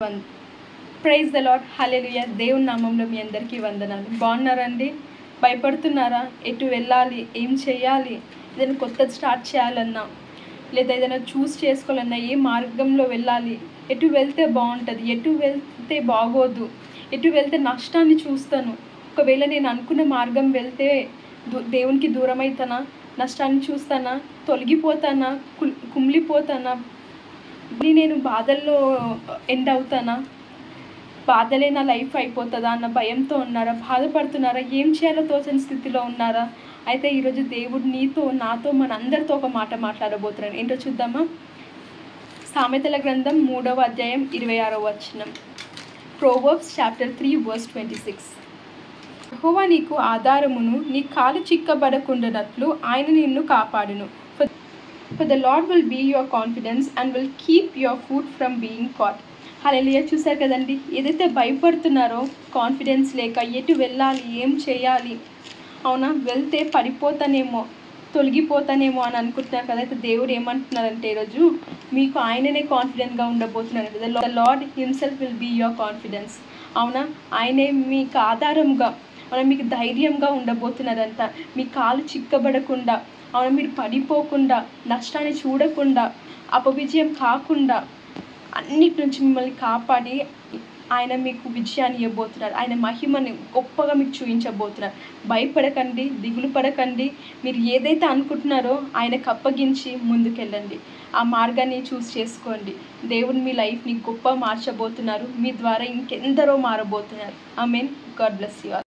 Praise the lord, హల్లెలూయా. దేవుని నామంలో మీ అందరికీ వందనాలు. బాగున్నారండి? భయపడుతున్నారా? ఎటు వెళ్ళాలి, ఏం చేయాలి, ఏదైనా కొత్తది స్టార్ట్ చేయాలన్నా, లేదా ఏదైనా చూస్ చేసుకోవాలన్నా, ఏ మార్గంలో వెళ్ళాలి, ఎటు వెళ్తే బాగుంటుంది, ఎటు వెళ్తే బాగోదు, ఎటు వెళ్తే నష్టాన్ని చూస్తాను, ఒకవేళ నేను అనుకున్న మార్గం వెళ్తే దేవునికి దూరం అవుతానా, నష్టాన్ని చూస్తానా, తొలగిపోతానా, కుమిలిపోతానా, నేను బాధల్లో ఎండ్ అవుతానా, బాధలే నా లైఫ్ అయిపోతుందా అన్న భయంతో ఉన్నారా? బాధపడుతున్నారా? ఏం చేయాలో తోచని స్థితిలో ఉన్నారా? అయితే ఈరోజు దేవుడు నీతో, నాతో, మనందరితో ఒక మాట మాట్లాడబోతున్నాడు. ఏంటో చూద్దామా? సామెతల గ్రంథం 3వ అధ్యాయం 26వ వచనం. Proverbs chapter 3 verse 26. యెహోవా నీకు ఆధారమును, నీ కాలు చిక్కబడకుండానట్లు ఆయన నిన్ను కాపాడును. For the Lord will be your confidence and will keep your foot from being caught. హల్లెలూయా. చూసారు కదండి, ఏదైతే భయపడుతున్నారో, కాన్ఫిడెన్స్ లేక ఎటు వెళ్ళాలి, ఏం చేయాలి, అవునా, వెళ్తే పడిపోతానేమో, తొలగిపోతానేమో అని అనుకుంటున్నారు కదా. అయితే దేవుడు ఏమంటున్నారంటే ఈరోజు మీకు ఆయననే కాన్ఫిడెంట్గా ఉండబోతున్నారు. The Lord himself will be your confidence. అవునా, ఆయనే మీకు ఆధారంగా, అవునా, మీకు ధైర్యంగా ఉండబోతున్నారంట. మీ కాలు చిక్కబడకుండా, అవునా, మీరు పడిపోకుండా, నష్టాన్ని చూడకుండా, అపవిజయం కాకుండా, అన్నిటి నుంచి మిమ్మల్ని కాపాడి ఆయన మీకు విజయాన్ని ఇవ్వబోతున్నారు. ఆయన మహిమని గొప్పగా మీకు చూపించబోతున్నారు. భయపడకండి, దిగులు పడకండి. మీరు ఏదైతే అనుకుంటున్నారో ఆయనకు అప్పగించి ముందుకెళ్ళండి. ఆ మార్గాన్ని చూస్ చేసుకోండి. దేవుడు మీ లైఫ్ని గొప్ప మార్చబోతున్నారు. మీ ద్వారా ఇంకెందరో మారబోతున్నారు. Amen. God bless you all.